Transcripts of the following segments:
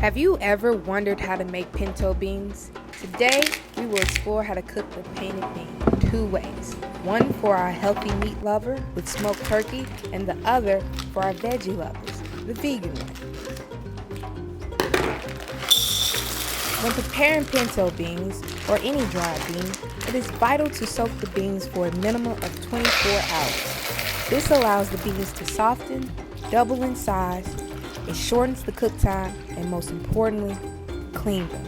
Have you ever wondered how to make pinto beans? Today, we will explore how to cook the painted bean 2 ways. One for our healthy meat lover with smoked turkey, and the other for our veggie lovers, the vegan way. When preparing pinto beans, or any dried bean, it is vital to soak the beans for a minimum of 24 hours. This allows the beans to soften, double in size, it shortens the cook time, and most importantly, clean them.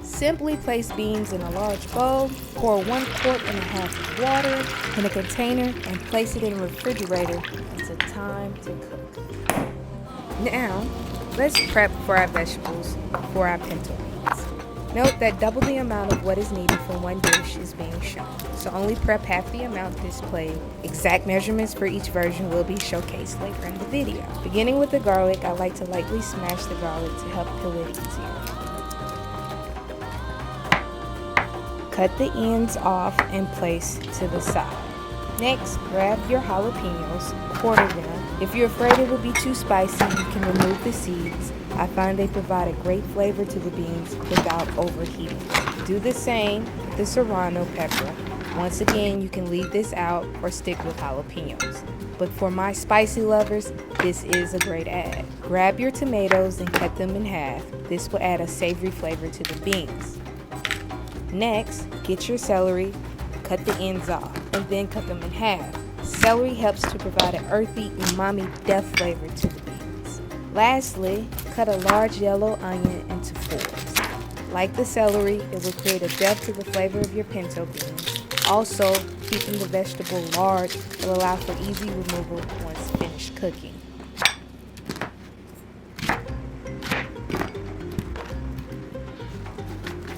Simply place beans in a large bowl, pour 1.5 quarts of water in a container, and place it in the refrigerator until time to cook. Now, let's prep for our vegetables for our pinto beans. Note that double the amount of what is needed for one dish is being shown, so only prep half the amount displayed. Exact measurements for each version will be showcased later in the video. Beginning with the garlic, I like to lightly smash the garlic to help peel it easier. Cut the ends off and place to the side. Next, grab your jalapenos, quarter them. If you're afraid it will be too spicy, you can remove the seeds. I find they provide a great flavor to the beans without overheating. Do the same with the serrano pepper. Once again, you can leave this out or stick with jalapenos. But for my spicy lovers, this is a great add. Grab your tomatoes and cut them in half. This will add a savory flavor to the beans. Next, get your celery, cut the ends off, and then cut them in half. Celery helps to provide an earthy, umami death flavor to the beans. Lastly, cut a large yellow onion into 4s. Like the celery, it will create a depth to the flavor of your pinto beans. Also, keeping the vegetable large will allow for easy removal once finished cooking.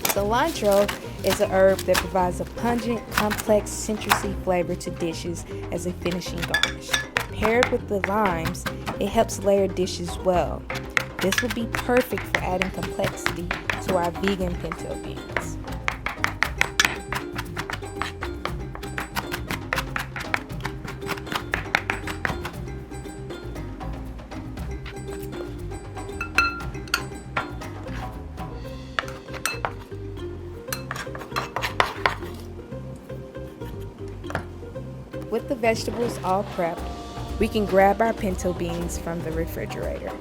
Cilantro is a herb that provides a pungent, complex, citrusy flavor to dishes as a finishing garnish. Paired with the limes, it helps layer dishes well. This will be perfect for adding complexity to our vegan pinto beans. With the vegetables all prepped, we can grab our pinto beans from the refrigerator.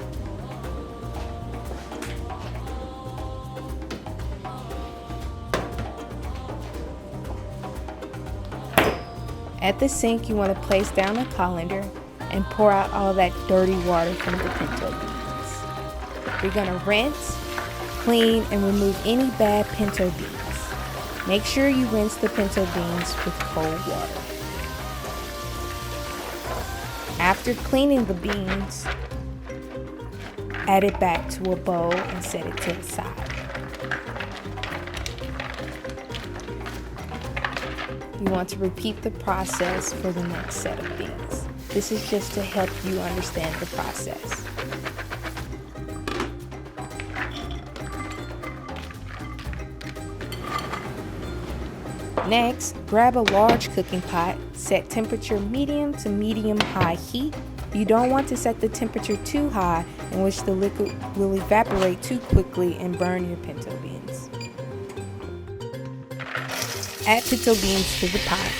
At the sink, you want to place down a colander and pour out all that dirty water from the pinto beans. We're going to rinse, clean, and remove any bad pinto beans. Make sure you rinse the pinto beans with cold water. After cleaning the beans, add it back to a bowl and set it to the side. You want to repeat the process for the next set of beans. This is just to help you understand the process. Next, grab a large cooking pot, set temperature medium to medium-high heat. You don't want to set the temperature too high in which the liquid will evaporate too quickly and burn your pinto beans. Add pinto beans to the pot,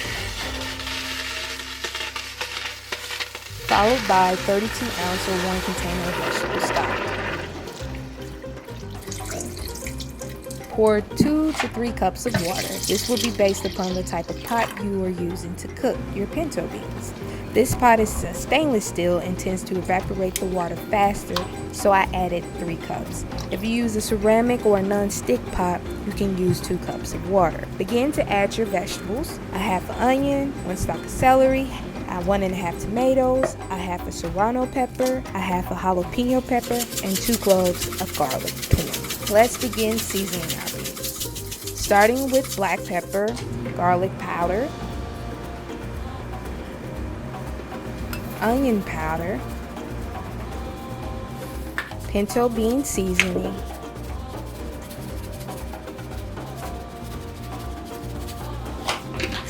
followed by 32-ounce or 1 container of vegetable stock. Pour 2 to 3 cups of water. This will be based upon the type of pot you are using to cook your pinto beans. This pot is stainless steel and tends to evaporate the water faster, so I added 3 cups. If you use a ceramic or a non-stick pot, you can use 2 cups of water. Begin to add your vegetables. A half an onion, 1 stalk of celery, 1.5 tomatoes, a half a serrano pepper, a half a jalapeno pepper, and 2 cloves of garlic trimmed. Let's begin seasoning our beans. Starting with black pepper, garlic powder, onion powder, pinto bean seasoning,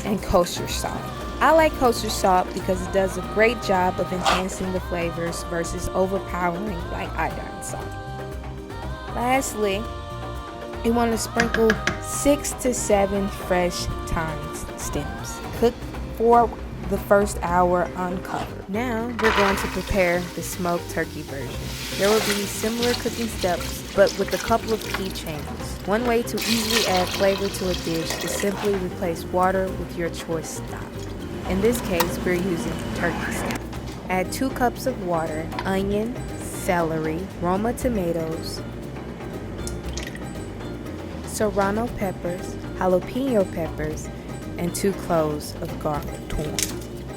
and kosher salt. I like kosher salt because it does a great job of enhancing the flavors versus overpowering like iodine salt. Lastly, you want to sprinkle 6 to 7 fresh thyme stems. Cook for the first hour uncovered. Now we're going to prepare the smoked turkey version. There will be similar cooking steps, but with a couple of key changes. One way to easily add flavor to a dish is simply replace water with your choice stock. In this case, we're using turkey stock. Add 2 cups of water, onion, celery, Roma tomatoes, serrano peppers, jalapeno peppers, and 2 cloves of garlic torn.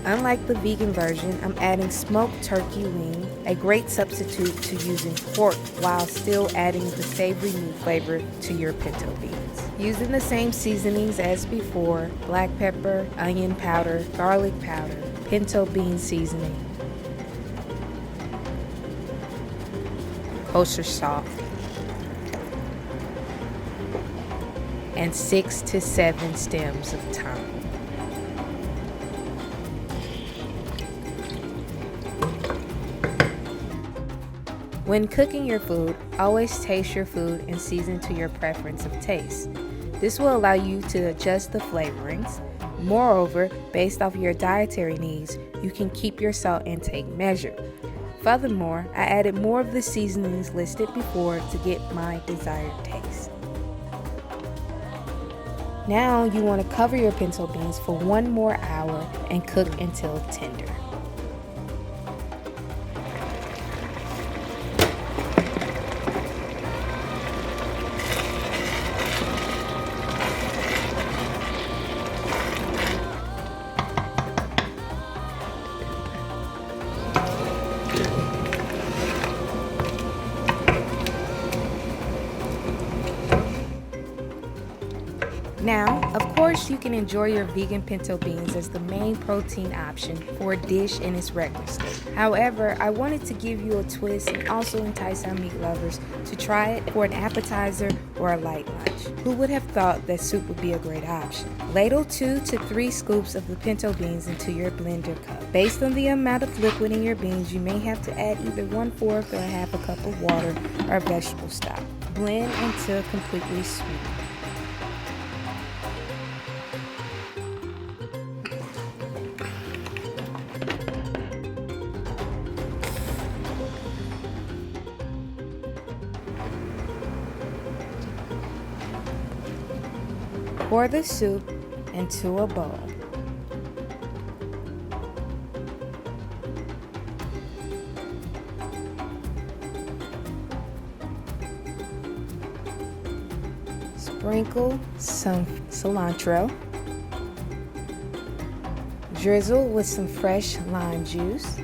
Unlike the vegan version, I'm adding smoked turkey wing, a great substitute to using pork while still adding the savory meat flavor to your pinto beans. Using the same seasonings as before, black pepper, onion powder, garlic powder, pinto bean seasoning, kosher salt, and 6 to 7 stems of thyme. When cooking your food, always taste your food and season to your preference of taste. This will allow you to adjust the flavorings. Moreover, based off your dietary needs, you can keep your salt intake measured. Furthermore, I added more of the seasonings listed before to get my desired taste. Now you want to cover your pinto beans for 1 more hour and cook until tender. Now, of course, you can enjoy your vegan pinto beans as the main protein option for a dish in its regular state. However, I wanted to give you a twist and also entice our meat lovers to try it for an appetizer or a light lunch. Who would have thought that soup would be a great option? Ladle 2 to 3 scoops of the pinto beans into your blender cup. Based on the amount of liquid in your beans, you may have to add either 1/4 or 1/2 cup of water or vegetable stock. Blend until completely sweet. Pour the soup into a bowl. Sprinkle some cilantro. Drizzle with some fresh lime juice.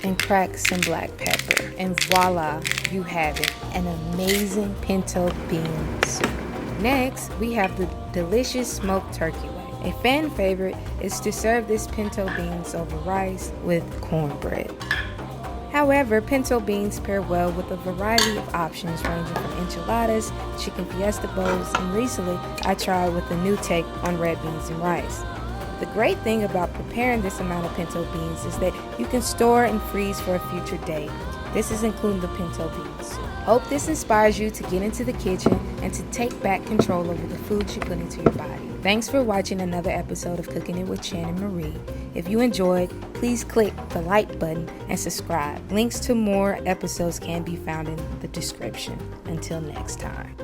And crack some black pepper, and voila, you have it, an amazing pinto bean soup. Next, we have the delicious smoked turkey wing. A fan favorite is to serve this pinto beans over rice with cornbread. However, pinto beans pair well with a variety of options ranging from enchiladas, chicken fiesta bowls, and recently I tried with a new take on red beans and rice. The great thing about preparing this amount of pinto beans is that you can store and freeze for a future date. This is including the pinto beans. Hope this inspires you to get into the kitchen and to take back control over the food you put into your body. Thanks for watching another episode of Cooking It with Channin Murrie. If you enjoyed, please click the like button and subscribe. Links to more episodes can be found in the description. Until next time.